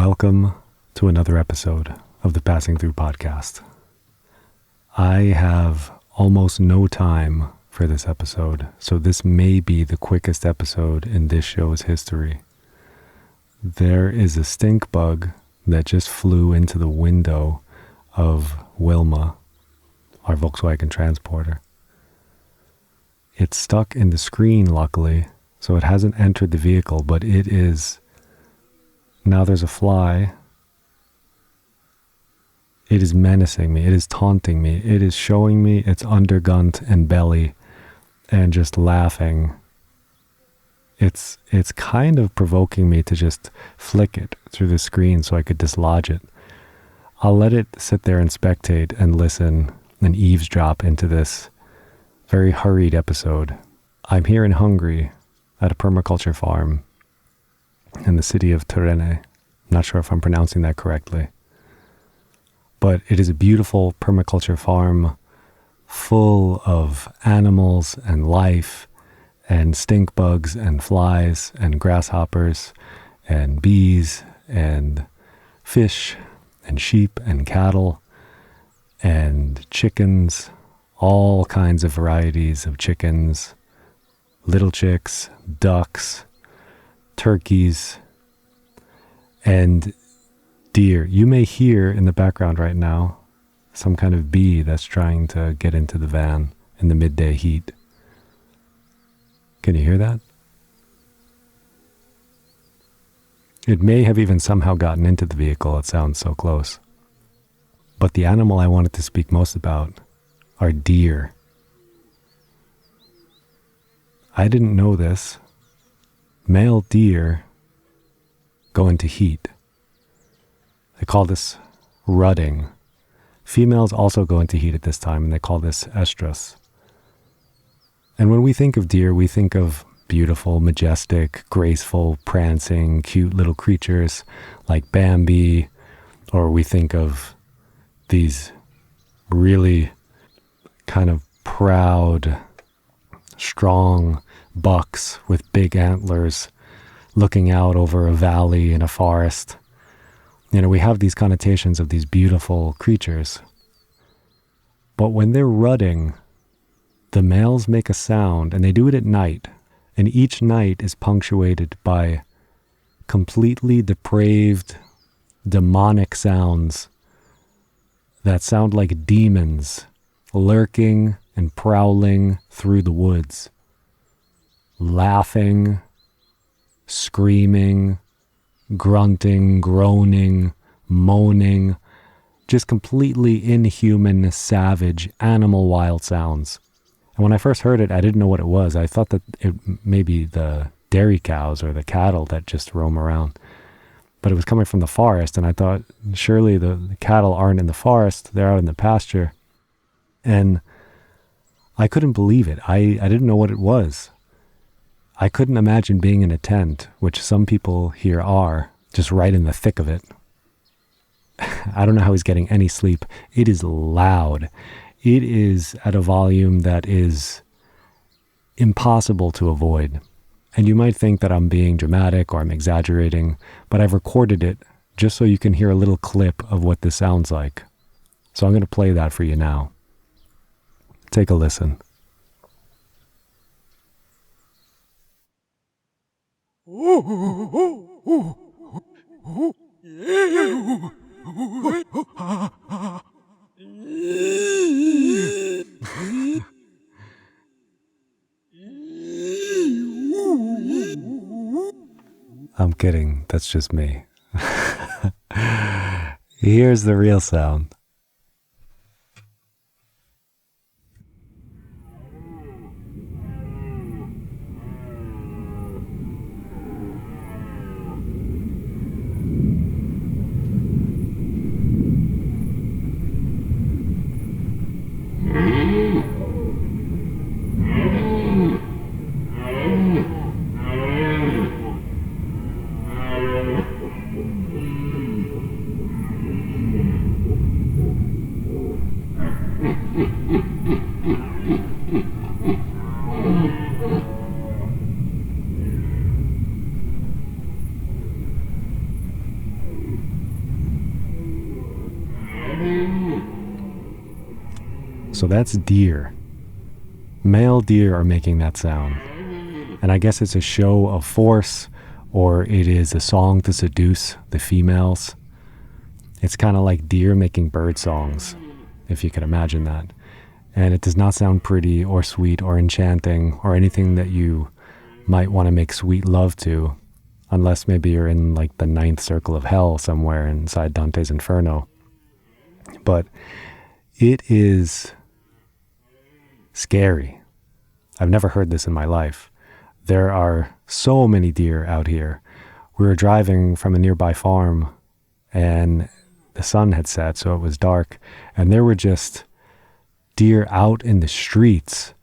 Welcome to another episode of the Passing Through podcast. I have almost no time for this episode, so this may be the quickest episode in this show's history. There is a stink bug that just flew into the window of Wilma, our Volkswagen Transporter. It's stuck in the screen, luckily, so it hasn't entered the vehicle, but it is... Now there's a fly. It is menacing me. It is taunting me. It is showing me its undergunt and belly and just laughing. It's kind of provoking me to just flick it through the screen so I could dislodge it. I'll let it sit there and spectate and listen and eavesdrop into this very hurried episode. I'm here in Hungary at a permaculture farm in the city of Terény. Not sure if I'm pronouncing that correctly. But it is a beautiful permaculture farm full of animals and life and stink bugs and flies and grasshoppers and bees and fish and sheep and cattle and chickens, all kinds of varieties of chickens, little chicks, ducks, turkeys, and deer. You may hear in the background right now some kind of bee that's trying to get into the van in the midday heat. Can you hear that? It may have even somehow gotten into the vehicle. It sounds so close. But the animal I wanted to speak most about are deer. I didn't know this. Male deer go into heat. They call this rutting. Females also go into heat at this time, and they call this estrus. And when we think of deer, we think of beautiful, majestic, graceful, prancing, cute little creatures like Bambi, or we think of these really kind of proud, strong bucks with big antlers looking out over a valley in a forest. You know, we have these connotations of these beautiful creatures. But when they're rutting, the males make a sound, and they do it at night. And each night is punctuated by completely depraved, demonic sounds that sound like demons lurking and prowling through the woods, laughing, screaming, grunting, groaning, moaning, just completely inhuman, savage, animal wild sounds. And when I first heard it, I didn't know what it was. I thought that it may be the dairy cows or the cattle that just roam around. But it was coming from the forest, and I thought, surely the cattle aren't in the forest, they're out in the pasture. And I couldn't believe it. I didn't know what it was. I couldn't imagine being in a tent, which some people here are, just right in the thick of it. I don't know how he's getting any sleep. It is loud. It is at a volume that is impossible to avoid. And you might think that I'm being dramatic or I'm exaggerating, but I've recorded it just so you can hear a little clip of what this sounds like. So I'm going to play that for you now. Take a listen. I'm kidding, that's just me. Here's the real sound. So that's deer. Male deer are making that sound. And I guess it's a show of force, or it is a song to seduce the females. It's kind of like deer making bird songs, if you can imagine that. And it does not sound pretty or sweet or enchanting or anything that you might want to make sweet love to, unless maybe you're in like the ninth circle of hell somewhere inside Dante's Inferno. But it is scary. I've never heard this in my life. There are so many deer out here. We were driving from a nearby farm and the sun had set, so it was dark, and there were just deer out in the streets.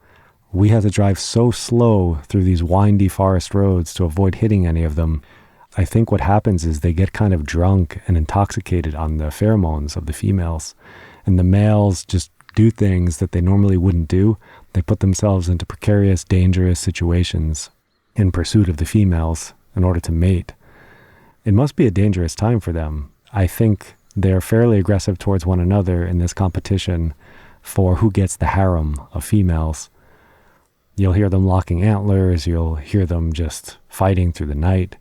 We had to drive so slow through these windy forest roads to avoid hitting any of them. I think what happens is they get kind of drunk and intoxicated on the pheromones of the females, and the males just do things that they normally wouldn't do. They put themselves into precarious, dangerous situations in pursuit of the females in order to mate. It must be a dangerous time for them. I think they're fairly aggressive towards one another in this competition for who gets the harem of females. You'll hear them locking antlers, you'll hear them just fighting through the night.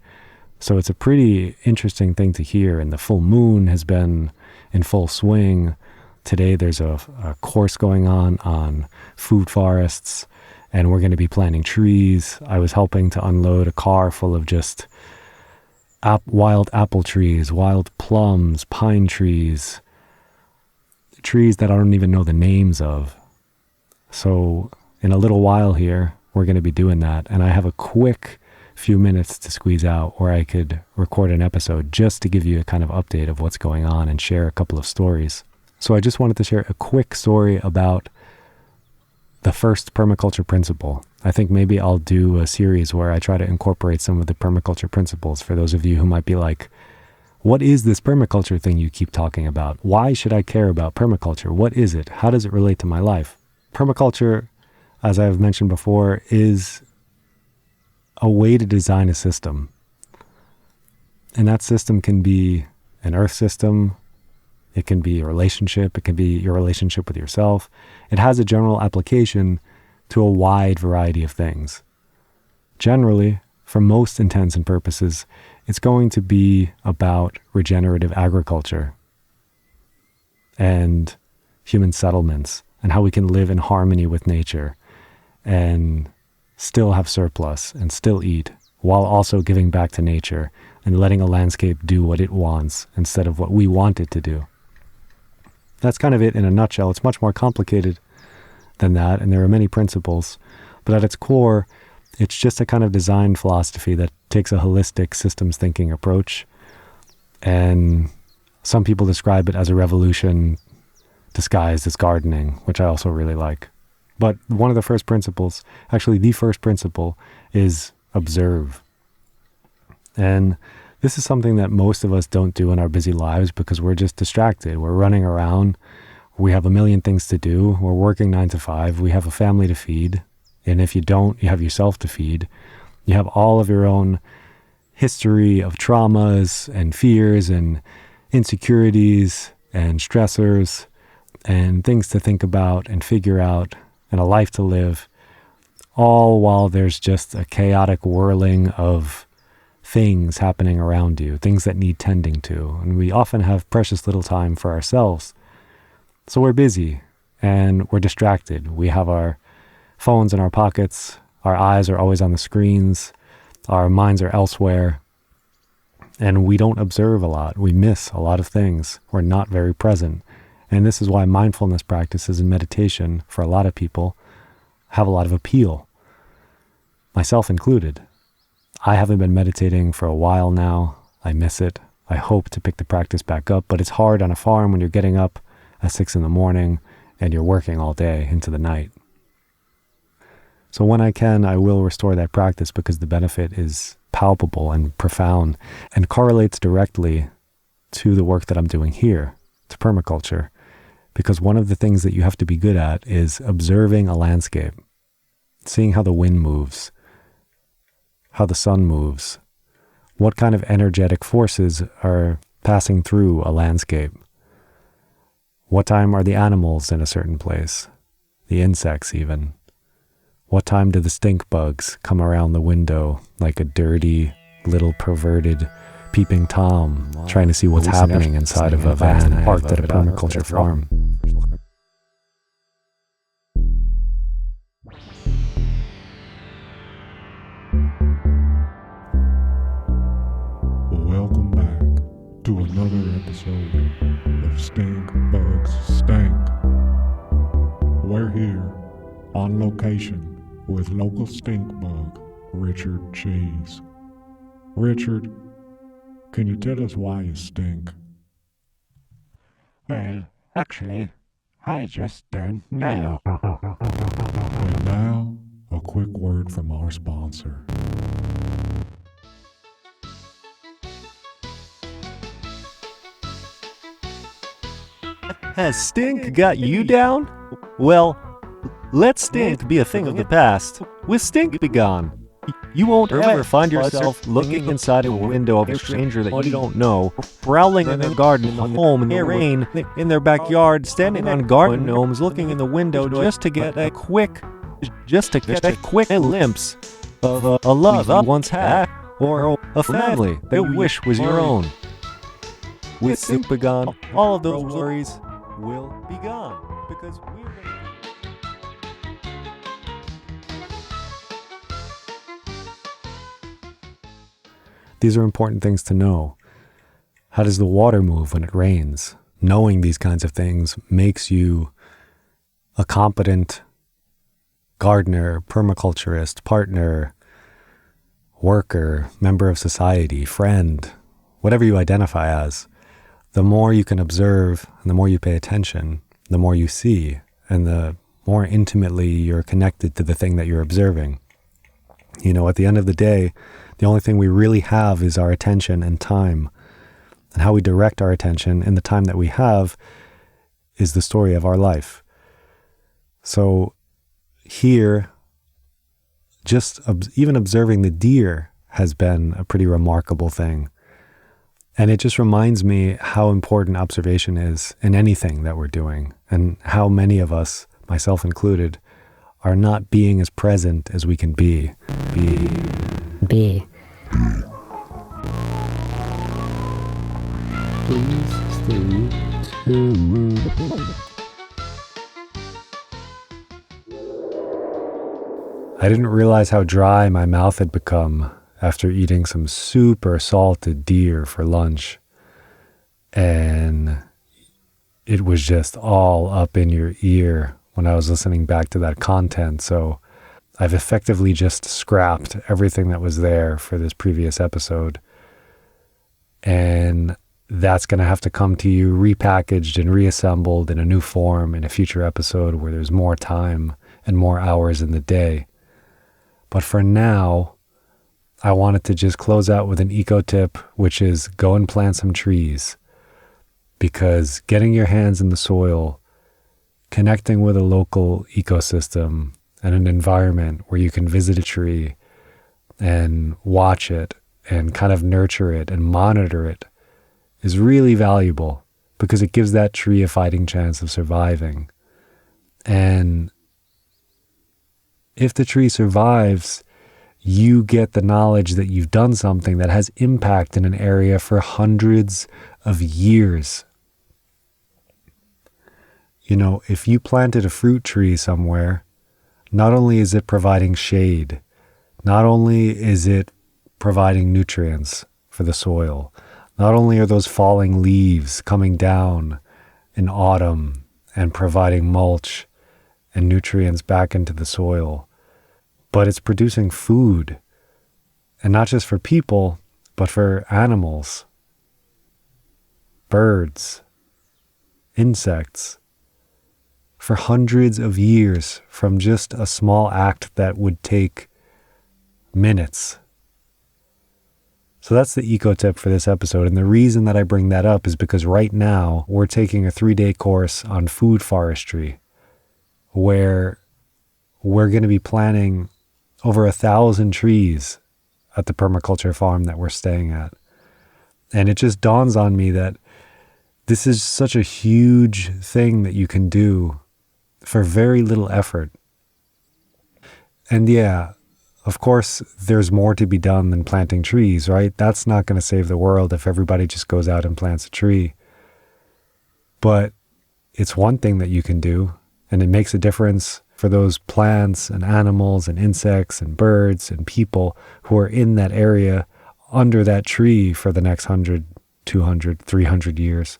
So it's a pretty interesting thing to hear, and the full moon has been in full swing. Today there's a course going on food forests, and we're going to be planting trees. I was helping to unload a car full of just wild apple trees, wild plums, pine trees, trees that I don't even know the names of. So in a little while here, we're going to be doing that. And I have a quick few minutes to squeeze out where I could record an episode just to give you a kind of update of what's going on and share a couple of stories. So I just wanted to share a quick story about the first permaculture principle. I think maybe I'll do a series where I try to incorporate some of the permaculture principles for those of you who might be like, what is this permaculture thing you keep talking about? Why should I care about permaculture? What is it? How does it relate to my life? Permaculture, as I've mentioned before, is a way to design a system. And that system can be an earth system. It can be a relationship. It can be your relationship with yourself. It has a general application to a wide variety of things. Generally, for most intents and purposes, it's going to be about regenerative agriculture and human settlements and how we can live in harmony with nature and still have surplus and still eat while also giving back to nature and letting a landscape do what it wants instead of what we want it to do. That's kind of it in a nutshell. It's much more complicated than that, and there are many principles, but at its core, it's just a kind of design philosophy that takes a holistic systems thinking approach, and some people describe it as a revolution disguised as gardening, which I also really like. But one of the first principles, actually the first principle, is observe. And this is something that most of us don't do in our busy lives because we're just distracted. We're running around. We have a million things to do. We're working 9 to 5. We have a family to feed. And if you don't, you have yourself to feed. You have all of your own history of traumas and fears and insecurities and stressors and things to think about and figure out and a life to live, all while there's just a chaotic whirling of things happening around you, things that need tending to. And we often have precious little time for ourselves. So we're busy and we're distracted. We have our phones in our pockets. Our eyes are always on the screens. Our minds are elsewhere. And we don't observe a lot. We miss a lot of things. We're not very present. And this is why mindfulness practices and meditation, for a lot of people, have a lot of appeal, myself included. I haven't been meditating for a while now. I miss it. I hope to pick the practice back up, but it's hard on a farm when you're getting up at 6 a.m. and you're working all day into the night. So when I can, I will restore that practice because the benefit is palpable and profound and correlates directly to the work that I'm doing here, to permaculture. Because one of the things that you have to be good at is observing a landscape, seeing how the wind moves, how the sun moves, what kind of energetic forces are passing through a landscape. What time are the animals in a certain place? the insects even. What time do the stink bugs come around the window like a dirty, little perverted peeping Tom trying to see what's happening inside of a van parked at a permaculture farm? Welcome back to another episode of Stink Bugs Stink. We're here on location with local stink bug Richard Cheese. Richard, can you tell us why you stink? Well, actually, I just don't know. And now, a quick word from our sponsor. Has stink got you down? Well, let stink be a thing of the past. With Stink Be Gone, you won't ever find yourself looking inside a window of a stranger that you don't know, prowling in their garden in the home in the rain, in their backyard, standing on garden gnomes, looking in the window just to get a quick glimpse of a love you once had, or a family that you wish was your own. With Stink Be Gone, all of those worries will be gone, because we're going to... These are important things to know. How does the water move when it rains? Knowing these kinds of things makes you a competent gardener, permaculturist, partner, worker, member of society, friend, whatever you identify as. The more you can observe and the more you pay attention, the more you see, and the more intimately you're connected to the thing that you're observing. You know, at the end of the day, the only thing we really have is our attention and time. And how we direct our attention in the time that we have is the story of our life. So here, just even observing the deer has been a pretty remarkable thing. And it just reminds me how important observation is in anything that we're doing, and how many of us, myself included, are not being as present as we can be. B. Please stay tuned. I didn't realize how dry my mouth had become after eating some super salted deer for lunch. And it was just all up in your ear when I was listening back to that content. So I've effectively just scrapped everything that was there for this previous episode. And that's going to have to come to you repackaged and reassembled in a new form in a future episode where there's more time and more hours in the day. But for now, I wanted to just close out with an eco tip, which is go and plant some trees. Because getting your hands in the soil, connecting with a local ecosystem and an environment where you can visit a tree and watch it and kind of nurture it and monitor it is really valuable, because it gives that tree a fighting chance of surviving. And if the tree survives, you get the knowledge that you've done something that has impact in an area for hundreds of years. You know, if you planted a fruit tree somewhere, not only is it providing shade, not only is it providing nutrients for the soil, not only are those falling leaves coming down in autumn and providing mulch and nutrients back into the soil, but it's producing food, and not just for people, but for animals, birds, insects, for hundreds of years from just a small act that would take minutes. So that's the eco tip for this episode. And the reason that I bring that up is because right now we're taking a 3-day course on food forestry, where we're going to be planting over 1,000 trees at the permaculture farm that we're staying at. And it just dawns on me that this is such a huge thing that you can do for very little effort. And yeah, of course, there's more to be done than planting trees, right? That's not going to save the world if everybody just goes out and plants a tree. But it's one thing that you can do, and it makes a difference for those plants and animals and insects and birds and people who are in that area under that tree for the next 100, 200, 300 years.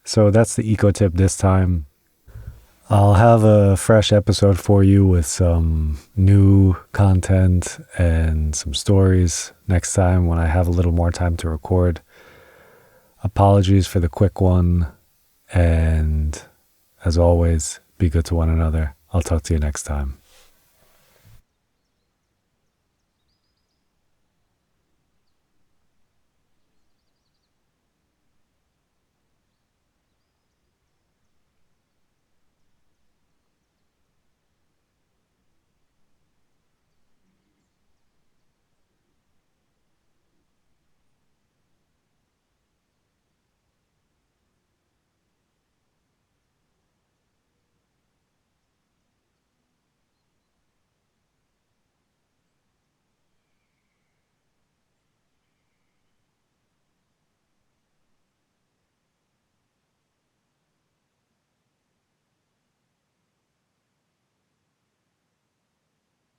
So that's the eco tip this time. I'll have a fresh episode for you with some new content and some stories next time when I have a little more time to record. Apologies for the quick one, and as always, be good to one another. I'll talk to you next time.